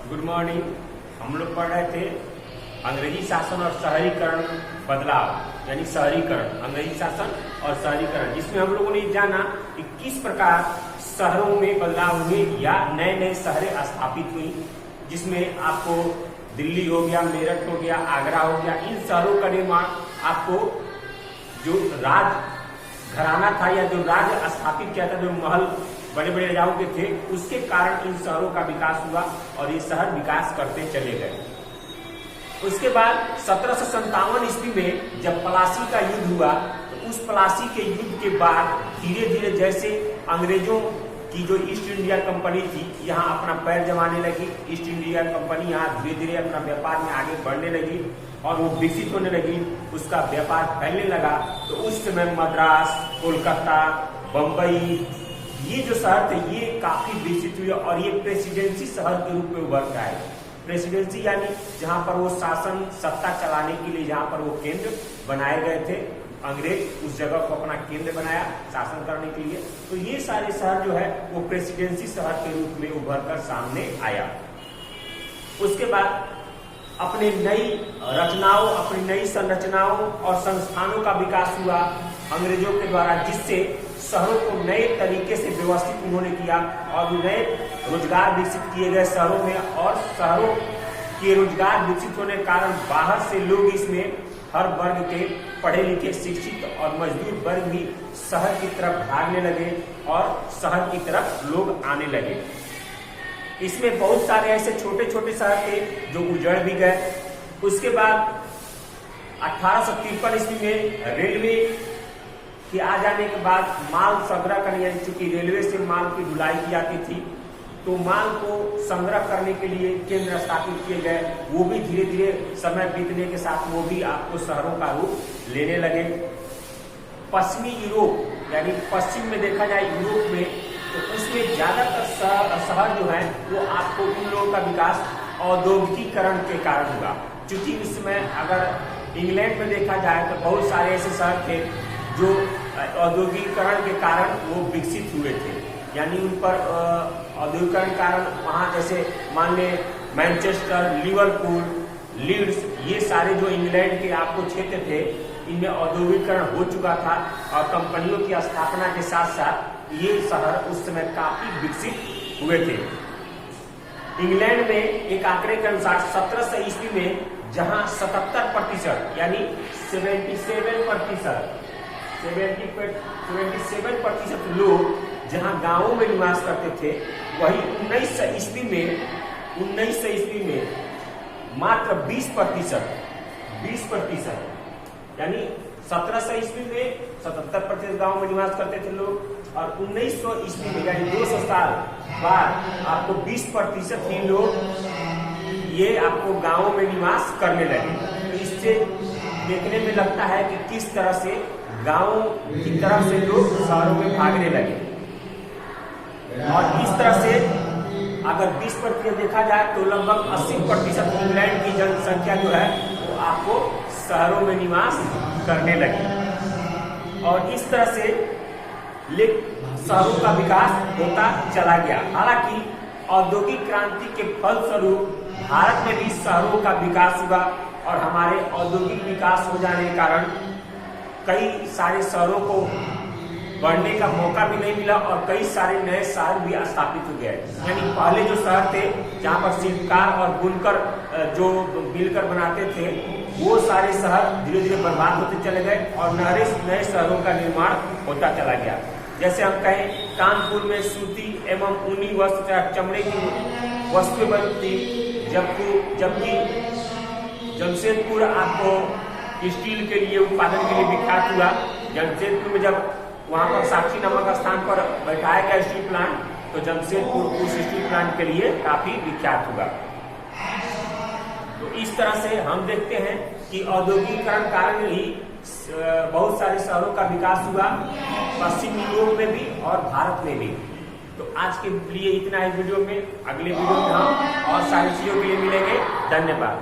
Good morning. हम लोग पढ़ रहे थे अंग्रेजी शासन और शहरीकरण बदलाव, यानी शहरीकरण, अंग्रेजी शासन और शहरीकरण, जिसमें हम लोगों ने जाना कि किस प्रकार शहरों में बदलाव हुए या नए नए शहरें स्थापित हुई, जिसमें आपको दिल्ली हो गया, मेरठ हो गया, आगरा हो गया, इन शहरों का निर्माण आपको जो राज घराना था या जो राज्य स्थापित किया था, जो महल बड़े बड़े राजाओं के थे, उसके कारण इन शहरों का विकास हुआ और ये शहर विकास करते चले गए। उसके बाद 1757 ईस्वी में जब प्लासी का युद्ध हुआ, तो उस प्लासी के युद्ध के बाद धीरे धीरे जैसे अंग्रेजों की जो ईस्ट इंडिया कंपनी थी यहाँ अपना पैर जमाने लगी, ईस्ट इंडिया कंपनी यहाँ धीरे धीरे अपना व्यापार में आगे बढ़ने लगी और वो विकसित होने लगी, उसका व्यापार फैलने लगा। तो उस समय मद्रास, कोलकाता, बम्बई, ये जो शहर थे ये काफी विकसित हुए और ये प्रेसिडेंसी शहर के रूप में उभर के आए। प्रेसिडेंसी यानी जहां पर वो शासन सत्ता चलाने के लिए जहां पर वो केंद्र बनाए गए थे, अंग्रेज उस जगह को अपना केंद्र बनाया शासन करने के लिए। तो ये सारे शहर जो है वो प्रेसिडेंसी शहर के रूप में उभर कर सामने आया। उसके बाद अपने नई रचनाओं, अपनी नई संरचनाओं और संस्थानों का विकास हुआ अंग्रेजों के द्वारा, जिससे शहरों को नए तरीके से व्यवस्थित उन्होंने किया और नए रोजगार विकसित किए गए शहरों में, और शहरों के रोजगार विकसित होने के कारण बाहर से लोग इसमें हर वर्ग के पढ़े लिखे, शिक्षित और मजदूर वर्ग भी शहर की तरफ भागने लगे और शहर की तरफ लोग आने लगे। इसमें बहुत सारे ऐसे छोटे छोटे शहर थे जो उजड़ भी गए। उसके बाद 1853 ईस्वी में रेलवे के आ जाने के बाद माल संग्रह करने, यानी चूंकि रेलवे से माल की ढुलाई की जाती थी, तो माल को संग्रह करने के लिए केंद्र स्थापित किए गए। वो भी धीरे धीरे समय बीतने के साथ वो भी आपको शहरों का रूप लेने लगे। पश्चिमी यूरोप, यानी पश्चिम में देखा जाए यूरोप में, तो उसमें ज्यादातर शहर जो है वो आपको उन लोगों का विकास औद्योगिकीकरण के कारण हुआ। चूंकि उस समय अगर इंग्लैंड में देखा जाए तो बहुत सारे ऐसे शहर थे जो औद्योगिकीकरण के कारण वो विकसित हुए थे, यानी उन पर औद्योगिकीकरण के कारण वहाँ जैसे मान ले मैनचेस्टर, लिवरपूल, लीड्स, ये सारे जो इंग्लैंड के आपको क्षेत्र थे, इनमें औद्योगिकीकरण हो चुका था और कंपनियों की स्थापना के साथ साथ ये शहर उस समय काफी विकसित हुए थे। इंग्लैंड में एक आंकड़े के अनुसार 1700 ईस्वी में जहां 77% यानी 77% लोग जहां गांवों में निवास करते थे, वही 1900 ईस्वी में मात्र 20%, यानी 1700 ईस्वी में 77% गांव में निवास करते थे लोग, और 1900 ईस्वी में यानी 200 साल बाद आपको 20% ही लोग ये आपको गांवों में निवास करने लगे। तो इससे देखने में लगता है कि किस तरह से गांवों की तरफ से लोग शहरों में भागने लगे। और इस तरह से अगर 20% देखा जाए तो लगभग 80% इंग्लैंड की जनसंख्या जो है वो आपको शहरों में निवास करने लगी। और इस तरह से शहरों का विकास होता चला गया। हालांकि औद्योगिक क्रांति के फलस्वरूप भारत में भी शहरों का विकास हुआ और हमारे औद्योगिक विकास हो जाने के कारण कई सारे शहरों को बढ़ने का मौका भी नहीं मिला और कई सारे नए शहर भी स्थापित हो गए। यानी पहले जो शहर थे जहाँ पर शिल्पकार और बुनकर जो मिलकर बनाते थे, वो सारे शहर धीरे धीरे बर्बाद होते चले गए और नए शहरों का निर्माण होता चला गया। जैसे हम कहें कानपुर में सूती एवं ऊनी वस्त्र, चमड़े की वस्तुएं बनती, जबकि जमशेदपुर आपको स्टील के लिए, उत्पादन के लिए विख्यात हुआ। जमशेदपुर में जब वहां पर साक्षी नामक स्थान पर बैठाया गया स्टील प्लांट, तो जमशेदपुर उस स्टील प्लांट के लिए काफी विख्यात हुआ। तो इस तरह से हम देखते हैं कि औद्योगिकीकरण कारण ही बहुत सारे शहरों का विकास हुआ, पश्चिमी यूरोप में भी और भारत में भी। तो आज के लिए इतना है वीडियो में। अगले वीडियो में हम और सारी चीजों के लिए मिलेंगे। धन्यवाद।